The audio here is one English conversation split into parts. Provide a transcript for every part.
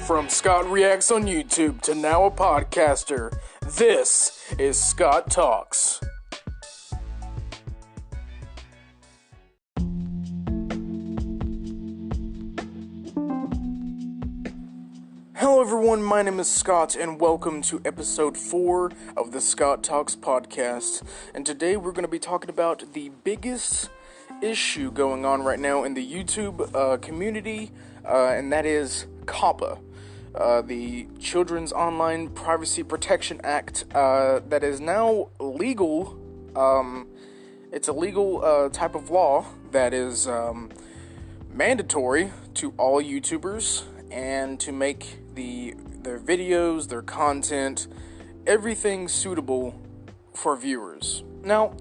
From Scott Reacts on YouTube to now a podcaster, this is Scott Talks. Hello everyone, my name is Scott and welcome to episode 4 of the Scott Talks podcast. And today we're going to be talking about the biggest issue going on right now in the YouTube community, and that is COPPA. The Children's Online Privacy Protection Act that is now legal. It's a legal type of law that is mandatory to all YouTubers and to make their videos, their content, everything suitable for viewers. Now,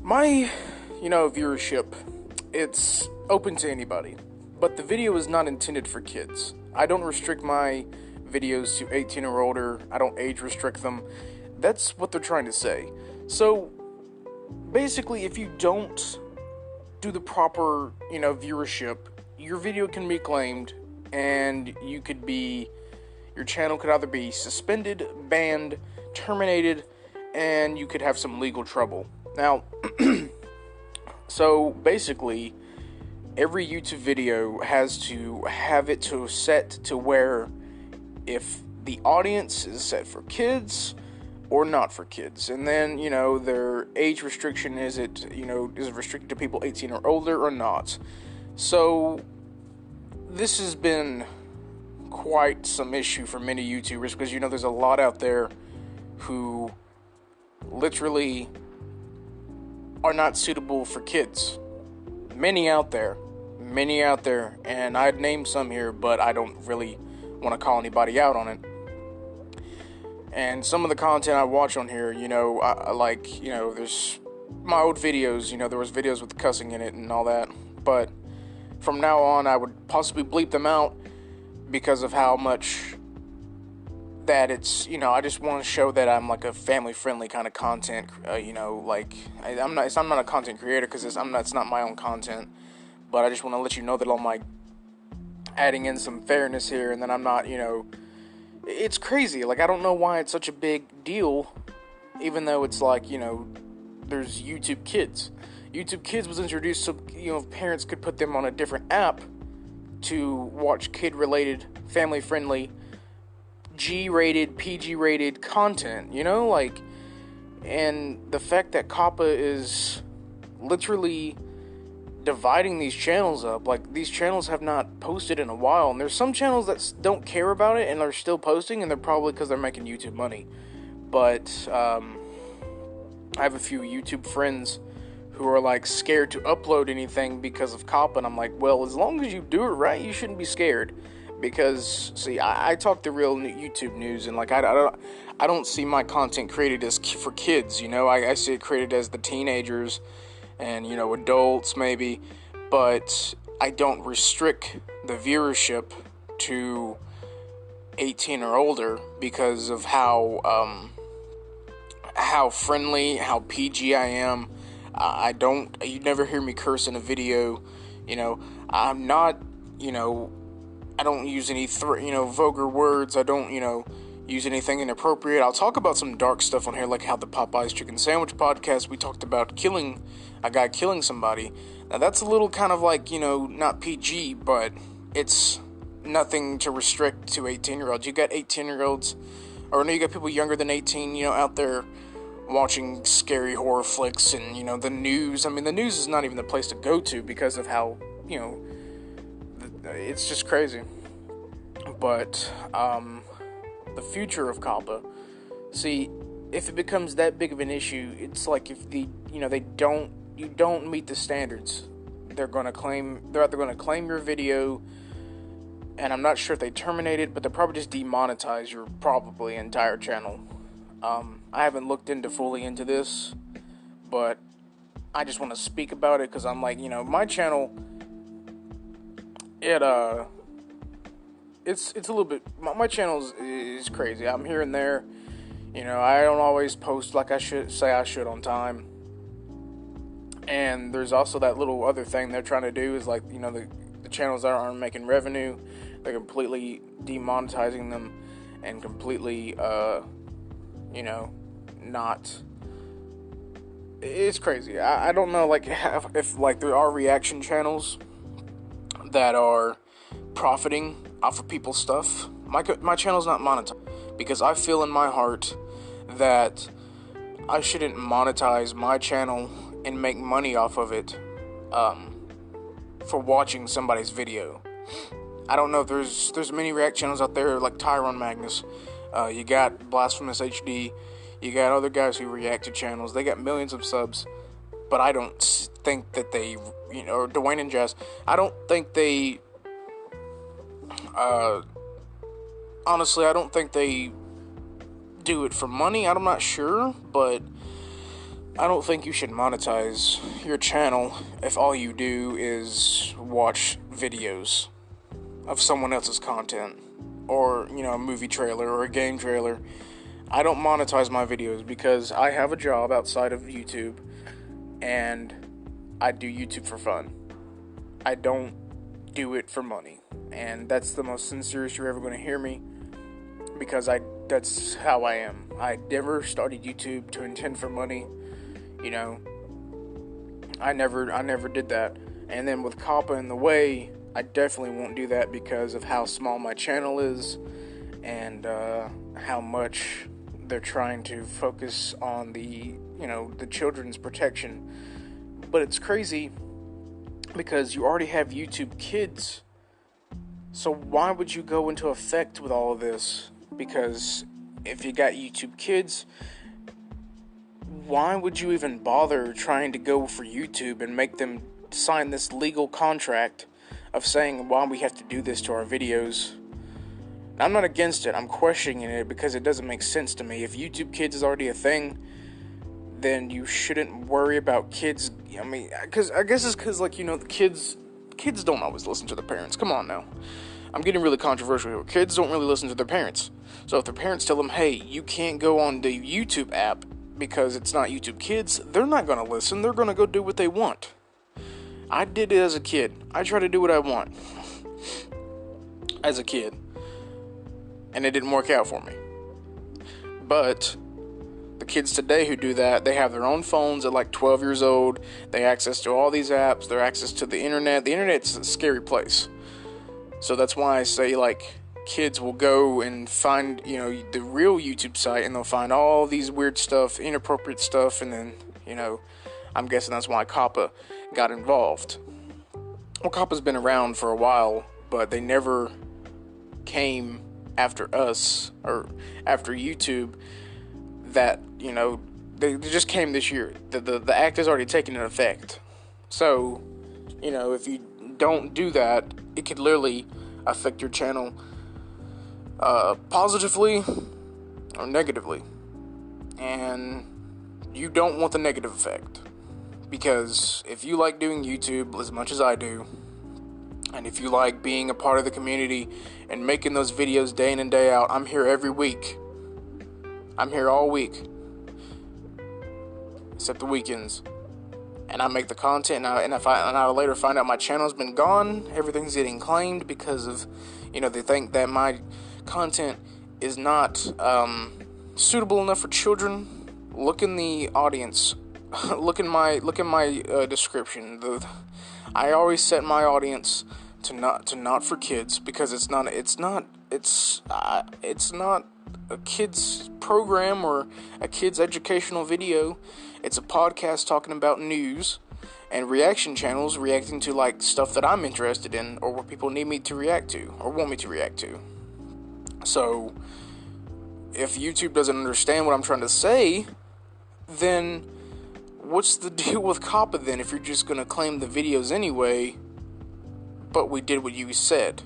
my, viewership, it's open to anybody, but the video is not intended for kids. I don't restrict my videos to 18 or older. I don't age restrict them. That's what they're trying to say. So, basically, if you don't do the proper, viewership, your video can be claimed, and your channel could either be suspended, banned, terminated, and you could have some legal trouble. Now, so basically, every YouTube video has to have it set to where if the audience is set for kids or not for kids, and then, their age restriction, is it restricted to people 18 or older or not? So, this has been quite some issue for many YouTubers because, there's a lot out there who literally are not suitable for kids. Many out there, and I'd name some here, but I don't really want to call anybody out on it. And some of the content I watch on here, there's my old videos, there was videos with cussing in it and all that, but from now on, I would possibly bleep them out because of how much that it's, I just want to show that I'm like a family-friendly kind of content, I'm not a content creator because it's not my own content, but I just want to let you know that I'm like adding in some fairness here, and then I'm not, it's crazy. Like, I don't know why it's such a big deal, even though it's like, there's YouTube Kids. YouTube Kids was introduced so, parents could put them on a different app to watch kid-related, family-friendly, G-rated, PG-rated content, and the fact that COPPA is literally dividing these channels up, like, these channels have not posted in a while, and there's some channels that don't care about it and are still posting, and they're probably because they're making YouTube money, but, I have a few YouTube friends who are, like, scared to upload anything because of COPPA, and I'm like, well, as long as you do it right, you shouldn't be scared, because, see, I talk the real YouTube news, and, like, I don't see my content created as for kids, I see it created as the teenagers, and, adults, maybe, but I don't restrict the viewership to 18 or older because of how friendly, how PG I am. You never hear me curse in a video, I'm not, I don't use any, vulgar words, I don't, use anything inappropriate. I'll talk about some dark stuff on here, like how the Popeye's Chicken Sandwich podcast, we talked about a guy killing somebody. Now that's a little kind of like, not PG, but it's nothing to restrict to 18-year-olds. You got 18-year-olds, or no, you got people younger than 18, out there watching scary horror flicks and, the news. I mean, the news is not even the place to go to because of how, it's just crazy. But, the future of COPPA, see, if it becomes that big of an issue, it's like if you don't meet the standards, they're either going to claim your video, and I'm not sure if they terminate it, but they'll probably just demonetize your entire channel. I haven't looked fully into this, but I just want to speak about it because I'm like, my channel, it's a little bit, my channel is crazy. I'm here and there, I don't always post like I should on time, and there's also that little other thing they're trying to do is like, the channels that aren't making revenue, They're completely demonetizing them and completely, not... It's crazy. I don't know, like, if there are reaction channels that are profiting off of people's stuff. My channel's not monetized because I feel in my heart that I shouldn't monetize my channel and make money off of it for watching somebody's video. I don't know if there's many react channels out there like Tyrone Magnus. You got Blasphemous HD. You got other guys who react to channels. They got millions of subs, but I don't think that they, or Dwayne and Jazz. I don't think they. Honestly, I don't think they do it for money. I'm not sure, but I don't think you should monetize your channel if all you do is watch videos of someone else's content, or, a movie trailer or a game trailer. I don't monetize my videos because I have a job outside of YouTube, and I do YouTube for fun. I don't do it for money, and that's the most sincerest you're ever going to hear me, because that's how I am. I never started YouTube to intend for money. I never did that. And then with COPPA in the way, I definitely won't do that because of how small my channel is, and how much they're trying to focus on the children's protection. But it's crazy because you already have YouTube Kids, so why would you go into effect with all of this? Because if you got YouTube Kids, why would you even bother trying to go for YouTube and make them sign this legal contract of saying why we have to do this to our videos? I'm not against it. I'm questioning it because it doesn't make sense to me. If YouTube Kids is already a thing, then you shouldn't worry about kids. I mean, I guess it's because, the kids don't always listen to their parents. Come on now. I'm getting really controversial here. Kids don't really listen to their parents. So if their parents tell them, hey, you can't go on the YouTube app because it's not YouTube Kids, they're not going to listen. They're going to go do what they want. I did it as a kid. I try to do what I want as a kid, and it didn't work out for me. But the kids today who do that, they have their own phones at like 12 years old. They have access to all these apps. They have access to the internet. The internet's a scary place. So that's why I say, kids will go and find, the real YouTube site, and they'll find all these weird stuff, inappropriate stuff, and then, I'm guessing that's why COPPA got involved. Well, COPPA's been around for a while, but they never came after us, or after YouTube, that, they just came this year. The act has already taken an effect. So, if you don't do that, it could literally affect your channel positively or negatively. And you don't want the negative effect. Because if you like doing YouTube as much as I do, and if you like being a part of the community and making those videos day in and day out, I'm here every week. I'm here all week, except the weekends. And I make the content, and I later find out my channel's been gone, everything's getting claimed because of, they think that my content is not suitable enough for children. Look in the audience. Look in my description. I always set my audience to not for kids, because it's not a kids program or a kids educational video. It's a podcast talking about news, and reaction channels reacting to stuff that I'm interested in, or what people need me to react to or want me to react to. So if YouTube doesn't understand what I'm trying to say, then what's the deal with COPPA then, if you're just going to claim the videos anyway, but we did what you said?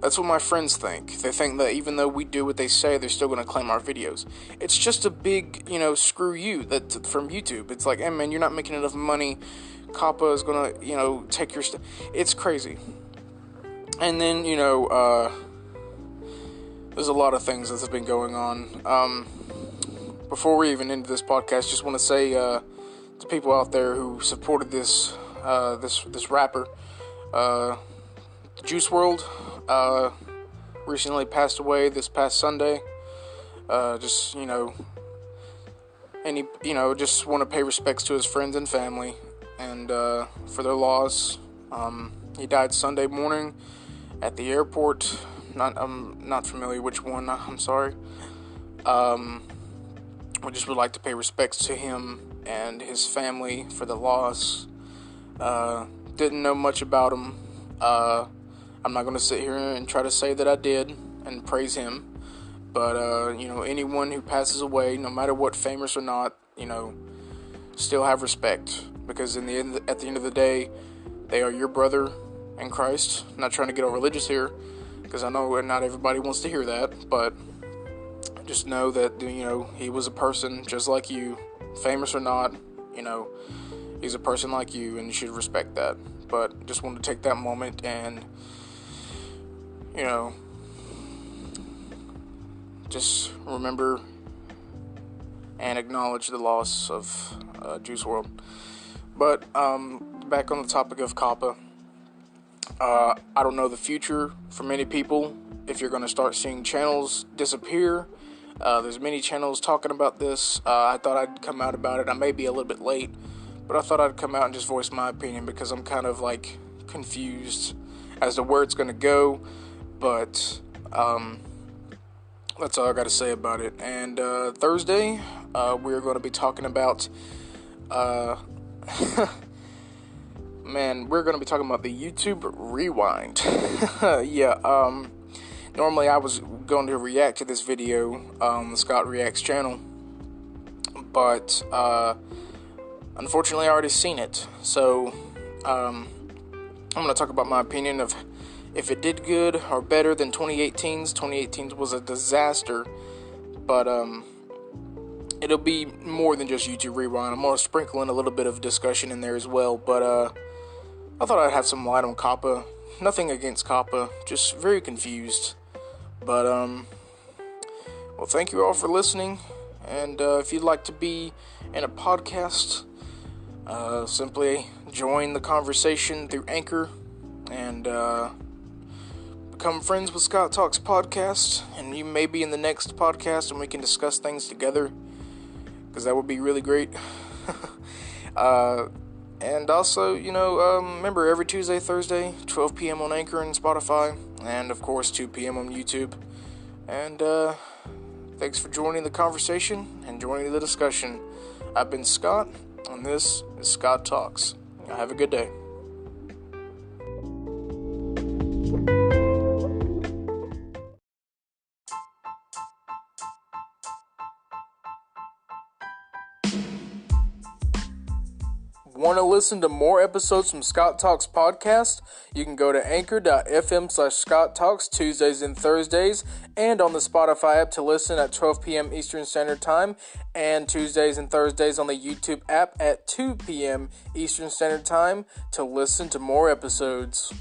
That's what my friends think. They think that even though we do what they say, they're still going to claim our videos. It's just a big, screw you from YouTube. It's like, hey man, you're not making enough money. COPPA is going to, take your stuff. It's crazy. And then, there's a lot of things that have been going on. Before we even end this podcast, just want to say to people out there who supported this rapper, Juice WRLD, recently passed away this past Sunday. Just just want to pay respects to his friends and family, and for their loss. He died Sunday morning at the airport. I'm not familiar which one. I'm sorry. We just would like to pay respects to him and his family for the loss. Didn't know much about him. I'm not going to sit here and try to say that I did and praise him. But, anyone who passes away, no matter what, famous or not, still have respect. Because at the end of the day, they are your brother in Christ. I'm not trying to get all religious here, because I know not everybody wants to hear that. But just know that, he was a person just like you, famous or not, he's a person like you, and you should respect that. But just wanted to take that moment and, just remember and acknowledge the loss of Juice WRLD. But back on the topic of COPPA, I don't know the future for many people. If you're going to start seeing channels disappear, there's many channels talking about this. I thought I'd come out about it. I may be a little bit late, but I thought I'd come out and just voice my opinion, because I'm kind of confused as to where it's going to go. But that's all I got to say about it. And Thursday, we're going to be talking about, we're going to be talking about the YouTube Rewind. Normally I was going to react to this video, the Scott Reacts channel, but unfortunately I already seen it. So I'm going to talk about my opinion of if it did good or better than 2018's. 2018's was a disaster, but it'll be more than just YouTube Rewind. I'm going to sprinkle in a little bit of discussion in there as well, but I thought I'd have some light on COPPA. Nothing against COPPA, just very confused. But well, thank you all for listening, and if you'd like to be in a podcast, simply join the conversation through Anchor and become friends with Scott Talks Podcast, and you may be in the next podcast and we can discuss things together, because that would be really great. And also, remember, every Tuesday, Thursday, 12 p.m. on Anchor and Spotify, and of course 2 p.m. on YouTube. And thanks for joining the conversation and joining the discussion. I've been Scott, and this is Scott Talks. Have a good day. Want to listen to more episodes from Scott Talks Podcast? You can go to anchor.fm/Scott Talks Tuesdays and Thursdays, and on the Spotify app to listen at 12 p.m. Eastern Standard Time, and Tuesdays and Thursdays on the YouTube app at 2 p.m. Eastern Standard Time to listen to more episodes.